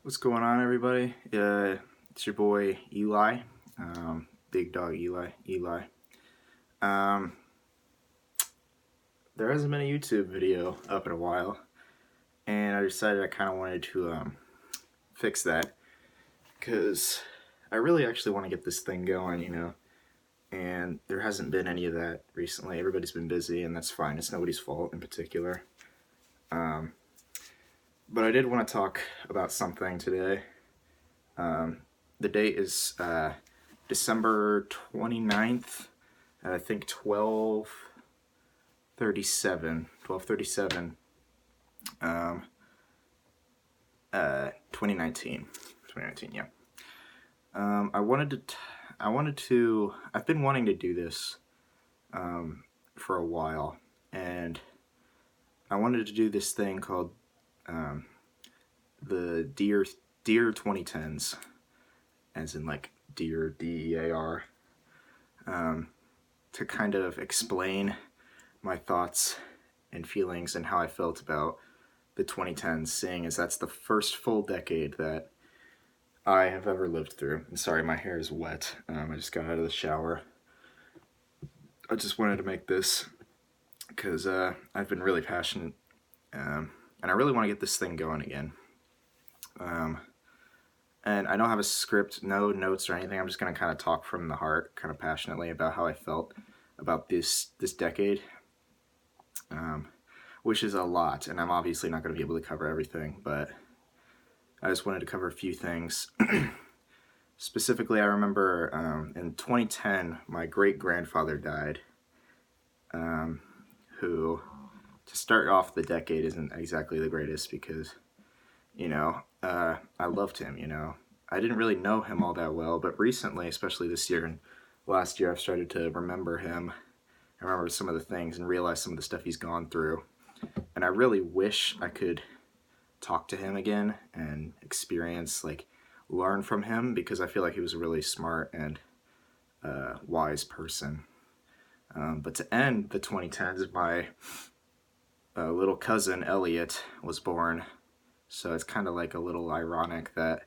What's going on, everybody? It's your boy Eli, Big Dog Eli. Um, there hasn't been a YouTube video up in a while, and I decided I kind of wanted to fix that because I really actually want to get this thing going, and there hasn't been any of that recently. Everybody's been busy, and that's fine. It's nobody's fault in particular. Um, but I did want to talk about something today. The date is December 29th, I think 12:37, 2019, yeah. I've been wanting to do this for a while, and I wanted to do this thing called the Dear 2010's, as in like Dear, DEAR, to kind of explain my thoughts and feelings and how I felt about the 2010s, seeing as that's the first full decade that I have ever lived through. And sorry, my hair is wet. I just got out of the shower. I just wanted to make this because I've been really passionate, and I really want to get this thing going again. And I don't have a script, no notes or anything. I'm just going to kind of talk from the heart, kind of passionately about how I felt about this decade, which is a lot, and I'm obviously not going to be able to cover everything, but I just wanted to cover a few things. Specifically, I remember in 2010, my great-grandfather died, who, to start off the decade, isn't exactly the greatest because, I loved him, I didn't really know him all that well, but recently, especially this year and last year, I've started to remember him. I remember some of the things and realize some of the stuff he's gone through. And I really wish I could talk to him again and experience, learn from him, because I feel like he was a really smart and wise person. But to end the 2010s, my little cousin Elliot was born. So it's kind of like a little ironic that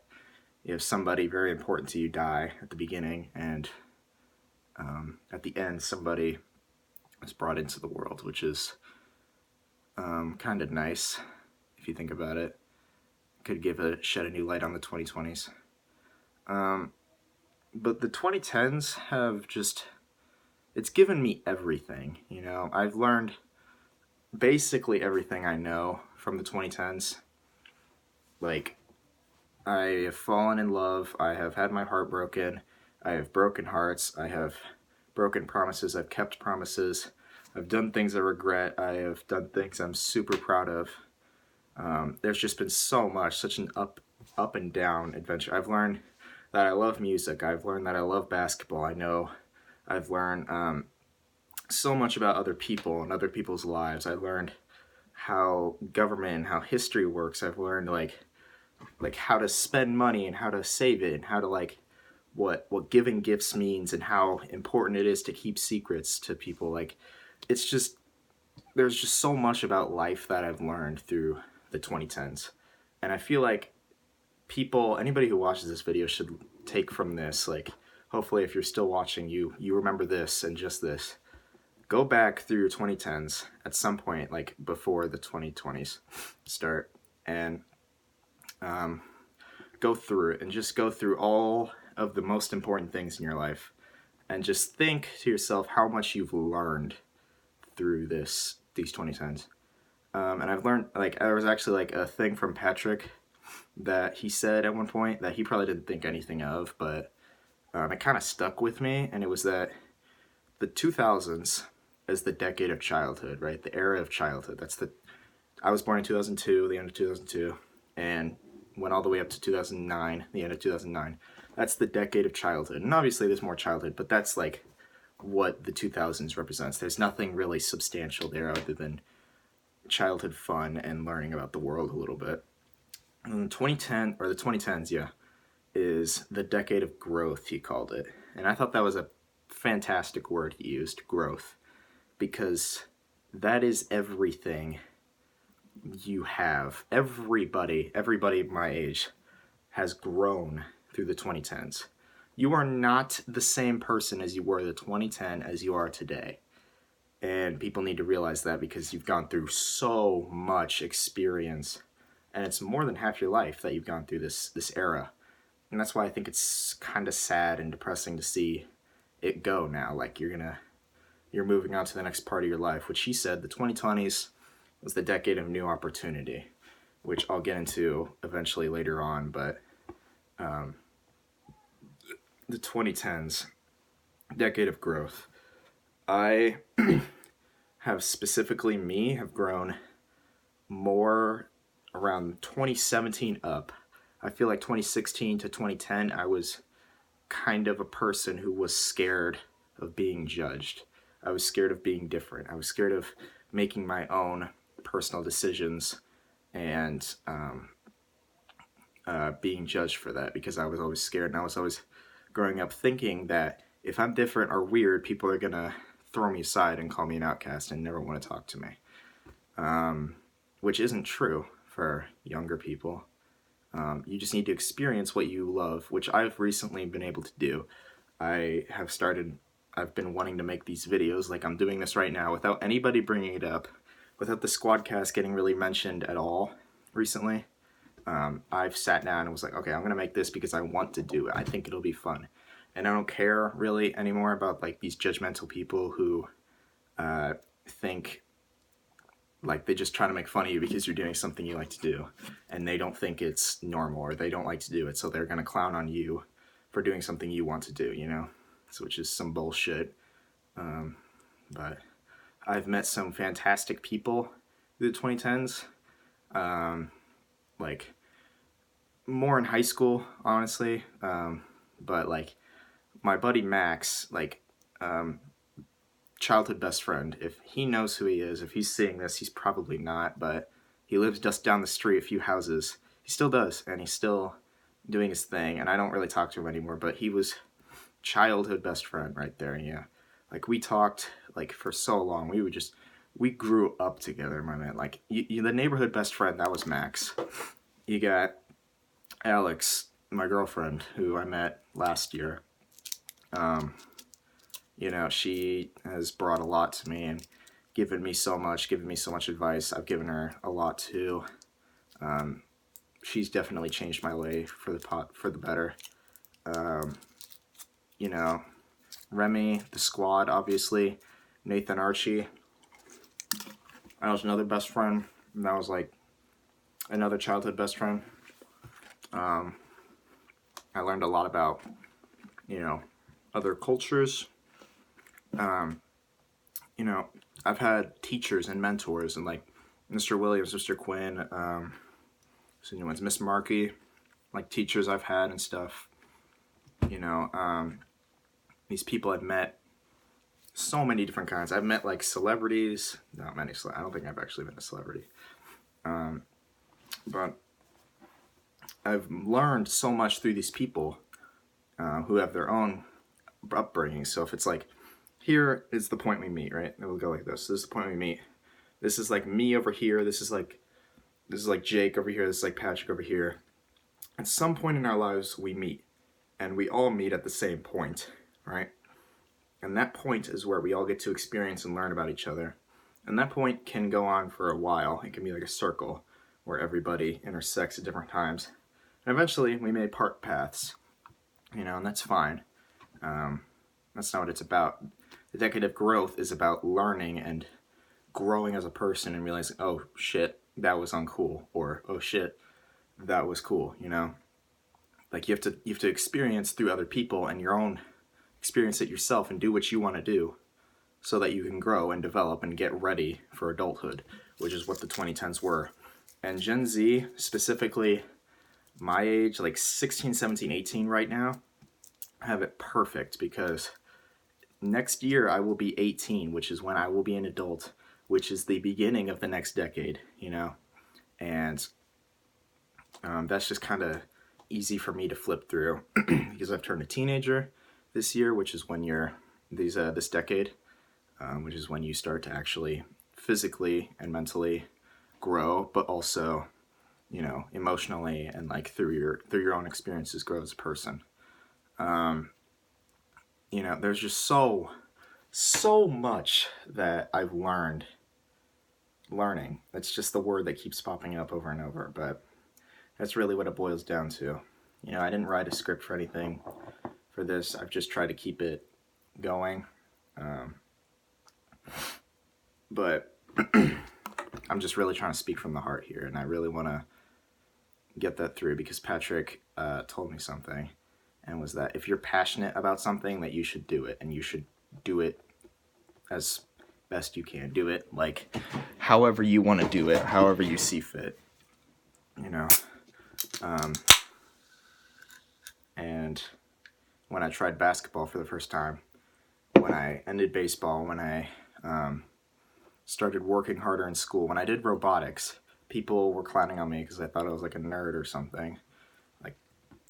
you have somebody very important to you die at the beginning, and at the end somebody is brought into the world, which is kind of nice if you think about it. Could shed a new light on the 2020s. But the 2010s have it's given me everything, I've learned basically everything I know from the 2010s. Like, I have fallen in love, I have had my heart broken, I have broken hearts, I have broken promises, I've kept promises, I've done things I regret, I have done things I'm super proud of. There's just been so much, such an up and down adventure. I've learned that I love music, I've learned that I love basketball, I've learned so much about other people and other people's lives. I've learned how government and how history works. I've learned like how to spend money and how to save it, and how to what giving gifts means, and how important it is to keep secrets to people. It's just, there's just so much about life that I've learned through the 2010s. And I feel like anybody who watches this video should take from this, hopefully if you're still watching, you remember this and just this. Go back through your 2010s at some point, before the 2020s start, and go through it, and just go through all of the most important things in your life, and just think to yourself how much you've learned through these 2010s. And I've learned, there was actually a thing from Patrick that he said at one point that he probably didn't think anything of, but it kind of stuck with me, and it was that the 2000s is the decade of childhood, right? The era of childhood. I was born in 2002, the end of 2002, and went all the way up to 2009, the end of 2009. That's the decade of childhood. And obviously there's more childhood, but that's what the 2000s represents. There's nothing really substantial there other than childhood fun and learning about the world a little bit. And the 2010s, yeah, is the decade of growth, he called it. And I thought that was a fantastic word he used, growth, because that is everything you have. Everybody my age has grown through the 2010s. You are not the same person as you were in the 2010 as you are today. And people need to realize that, because you've gone through so much experience, and it's more than half your life that you've gone through this era. And that's why I think it's kind of sad and depressing to see it go now. Like, you're moving on to the next part of your life, which he said the 2020s was the decade of new opportunity, which I'll get into eventually later on. But the 2010s, decade of growth. I have grown more around 2017 up. I feel like 2016 to 2010, I was kind of a person who was scared of being judged. I was scared of being different. I was scared of making my own personal decisions and being judged for that, because I was always scared, and I was always growing up thinking that if I'm different or weird, people are gonna throw me aside and call me an outcast and never want to talk to me, which isn't true for younger people. You just need to experience what you love, which I've recently been able to do. I've been wanting to make these videos like I'm doing this right now without anybody bringing it up, without the Squadcast getting really mentioned at all recently. I've sat down and was like, okay, I'm gonna make this because I want to do it. I think it'll be fun. And I don't care really anymore about like these judgmental people who think like they just try to make fun of you because you're doing something you like to do, and they don't think it's normal, or they don't like to do it, so they're gonna clown on you for doing something you want to do, you know? So, which is some bullshit. But I've met some fantastic people through the 2010s. Like more in high school, honestly. But like my buddy Max, like childhood best friend, if he knows who he is, if he's seeing this, he's probably not, but he lives just down the street, a few houses. He still does, and he's still doing his thing, and I don't really talk to him anymore, but he was childhood best friend right there. Yeah, like we talked like for so long. We grew up together, my man. Like the neighborhood best friend, that was Max. You got Alex, my girlfriend, who I met last year. You know, she has brought a lot to me and given me so much advice. I've given her a lot too. She's definitely changed my life for the better. You know, Remy, the squad, obviously, Nathan Archie. I was another best friend, and that was like another childhood best friend. I learned a lot about, you know, other cultures. You know, I've had teachers and mentors, and like Mr. Williams, Mr. Quinn, so new ones, Miss Markey, like teachers I've had and stuff. You know, these people I've met, so many different kinds. I've met like celebrities, not many. I don't think I've actually been a celebrity, but I've learned so much through these people who have their own upbringing. So if it's like, here is the point we meet, right? It will go like this. This is the point we meet. This is like me over here. This is like Jake over here. This is like Patrick over here. At some point in our lives, we meet, and we all meet at the same point, right? And that point is where we all get to experience and learn about each other. And that point can go on for a while. It can be like a circle where everybody intersects at different times. And eventually, we may part paths, you know, and that's fine. That's not what it's about. The decade of growth is about learning and growing as a person and realizing, oh shit, that was uncool, or oh shit, that was cool, you know? Like you have to experience through other people and your own experience it yourself and do what you want to do so that you can grow and develop and get ready for adulthood, which is what the 2010s were. And Gen Z, specifically my age, like 16, 17, 18 right now, have it perfect, because next year I will be 18, which is when I will be an adult, which is the beginning of the next decade, you know? And that's just kind of easy for me to flip through because I've turned a teenager this year, which is when this decade, which is when you start to actually physically and mentally grow, but also, you know, emotionally and like through your own experiences grow as a person. You know, there's just so much that I've learning. That's just the word that keeps popping up over and over, but that's really what it boils down to. You know, I didn't write a script for anything for this. I've just tried to keep it going. But I'm just really trying to speak from the heart here, and I really want to get that through because Patrick told me something, and was that if you're passionate about something, that you should do it, and you should do it as best you can. Do it like however you want to do it, however you see fit, you know. And when I tried basketball for the first time, when I ended baseball, when I started working harder in school, when I did robotics, people were clowning on me because I thought I was like a nerd or something. Like,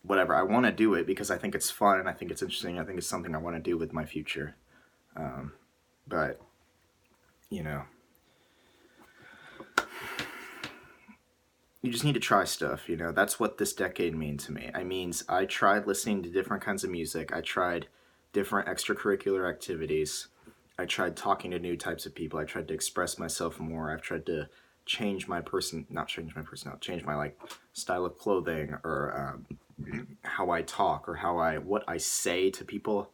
whatever. I want to do it because I think it's fun and I think it's interesting. I think it's something I want to do with my future. But, you know, you just need to try stuff, you know. That's what this decade means to me. It means I tried listening to different kinds of music. I tried different extracurricular activities. I tried talking to new types of people. I tried to express myself more. I've tried to change my change my like style of clothing or how I talk or what I say to people.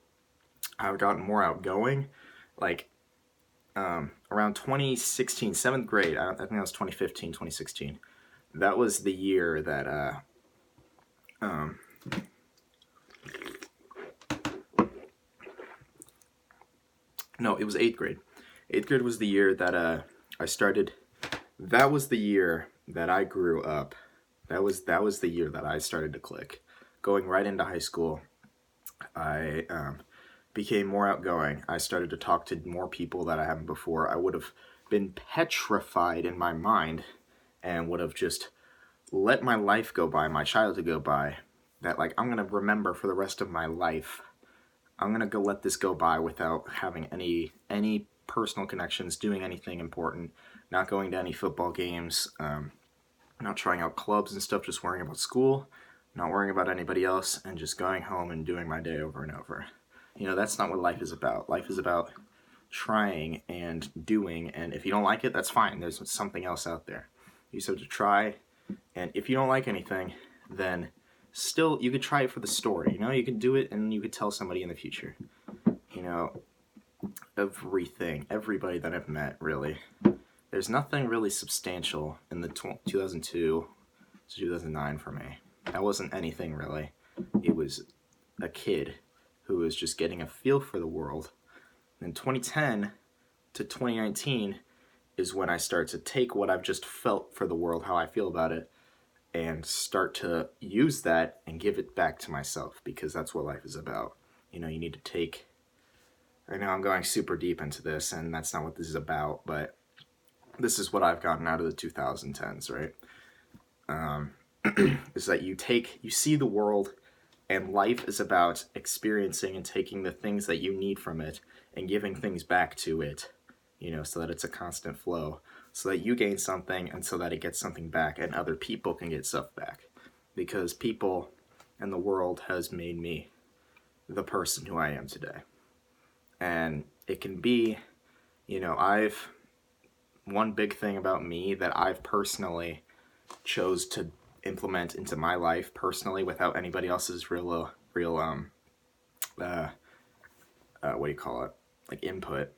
I've gotten more outgoing. Like around 2016, 7th grade, I think that was 2015, 2016. That was the year that no, it was 8th grade. 8th grade was the year that I started. That was the year that I grew up. That was the year that I started to click. Going right into high school, I became more outgoing. I started to talk to more people that I haven't before. I would have been petrified in my mind and would have just let my life go by, my childhood go by, that like I'm going to remember for the rest of my life. I'm going to go let this go by without having any personal connections, doing anything important, not going to any football games, not trying out clubs and stuff, just worrying about school, not worrying about anybody else, and just going home and doing my day over and over. You know, that's not what life is about. Life is about trying and doing, and if you don't like it, that's fine. There's something else out there. You just have to try, and if you don't like anything, then still you could try it for the story. You know, you could do it and you could tell somebody in the future. You know, everybody that I've met, really. There's nothing really substantial in the 2002 to 2009 for me. That wasn't anything really. It was a kid who was just getting a feel for the world. And 2010 to 2019 is when I start to take what I've just felt for the world, how I feel about it, and start to use that and give it back to myself, because that's what life is about. You know, you need to take... I know I'm going super deep into this, and that's not what this is about, but this is what I've gotten out of the 2010s, right? Is that you see the world, and life is about experiencing and taking the things that you need from it and giving things back to it, you know, so that it's a constant flow, so that you gain something and so that it gets something back and other people can get stuff back. Because people and the world has made me the person who I am today. And it can be, you know, one big thing about me that I've personally chose to implement into my life personally without anybody else's real what do you call it, like input.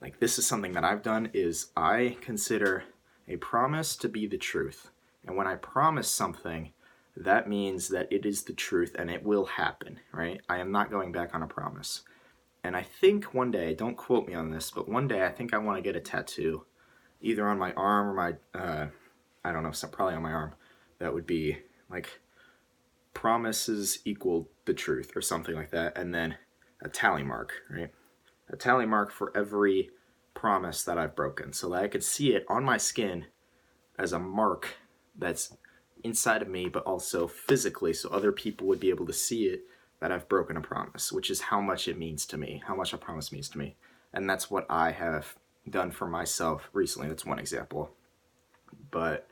Like, this is something that I've done, is I consider a promise to be the truth. And when I promise something, that means that it is the truth and it will happen, right? I am not going back on a promise. And I think one day, don't quote me on this, but one day I think I want to get a tattoo, either on my arm or my, I don't know, probably on my arm. That would be like, promises equal the truth or something like that. And then a tally mark, right? A tally mark for every promise that I've broken, so that I could see it on my skin as a mark that's inside of me, but also physically, so other people would be able to see it, that I've broken a promise, which is how much it means to me, how much a promise means to me. And that's what I have done for myself recently. That's one example. But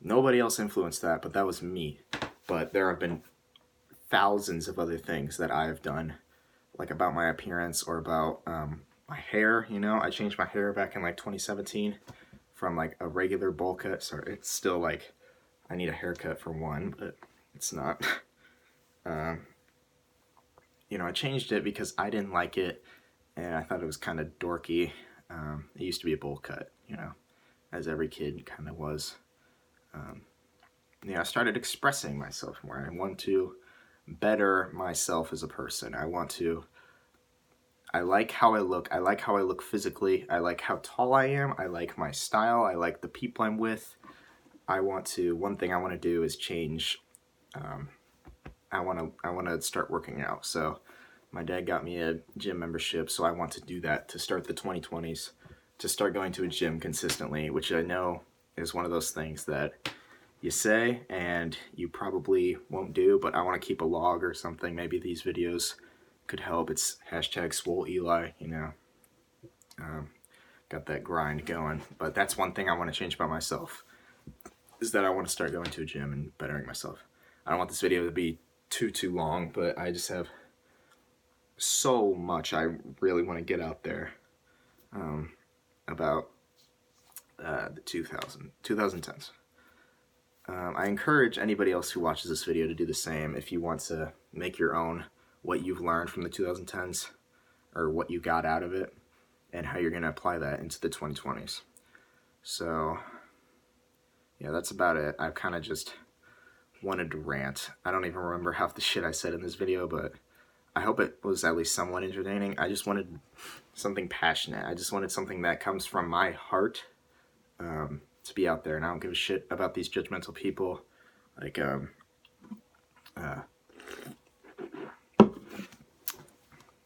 Nobody else influenced that, but that was me. But there have been thousands of other things that I've done, like about my appearance or about my hair. You know, I changed my hair back in like 2017 from like a regular bowl cut. So it's still like, I need a haircut for one, but it's not. You know, I changed it because I didn't like it and I thought it was kind of dorky. It used to be a bowl cut, you know, as every kid kind of was. You know, I started expressing myself more. I want to better myself as a person. I like how I look. I like how I look physically. I like how tall I am. I like my style. I like the people I'm with. One thing I want to do is change. I want to start working out. So my dad got me a gym membership, so I want to do that to start the 2020s, to start going to a gym consistently, which I know is one of those things that you say and you probably won't do, but I want to keep a log or something. Maybe these videos could help. It's hashtag swole Eli, you know. Got that grind going. But that's one thing I want to change about myself, is that I want to start going to a gym and bettering myself. I don't want this video to be too long, but I just have so much I really want to get out there about the 2010s. I encourage anybody else who watches this video to do the same if you want to make your own, what you've learned from the 2010s or what you got out of it and how you're going to apply that into the 2020s. So yeah, that's about it. I've kind of just wanted to rant. I don't even remember half the shit I said in this video, but I hope it was at least somewhat entertaining. I just wanted something passionate. I just wanted something that comes from my heart to be out there, and I don't give a shit about these judgmental people. Like,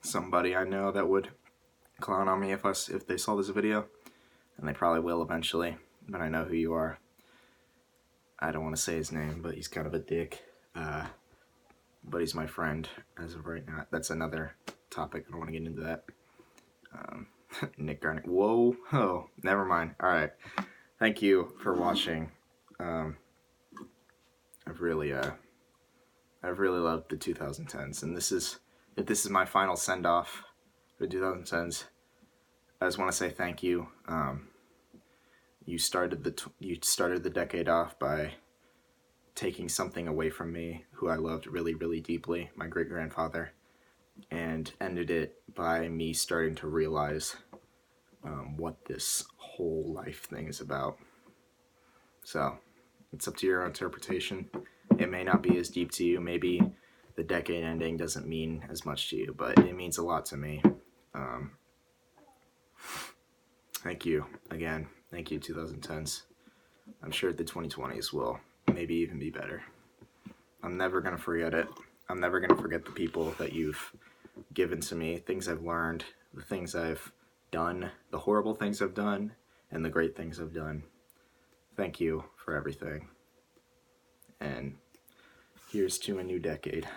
somebody I know that would clown on me if they saw this video, and they probably will eventually, but I know who you are. I don't want to say his name, but he's kind of a dick. But he's my friend as of right now. That's another topic. I don't want to get into that. Nick Garnett. Whoa. Oh, never mind. All right. Thank you for watching. I've really loved the 2010s, and if this is my final send off for the 2010s, I just want to say thank you. You started the decade off by taking something away from me who I loved really deeply, my great-grandfather, and ended it by me starting to realize what this whole life thing is about. So it's up to your interpretation. It may not be as deep to you. Maybe the decade ending doesn't mean as much to you, but it means a lot to me. Thank you again. Thank you, 2010s. I'm sure the 2020s will maybe even be better. I'm never going to forget it. I'm never going to forget the people that you've given to me, things I've learned, the things I've done, the horrible things I've done, and the great things I've done. Thank you for everything. And here's to a new decade.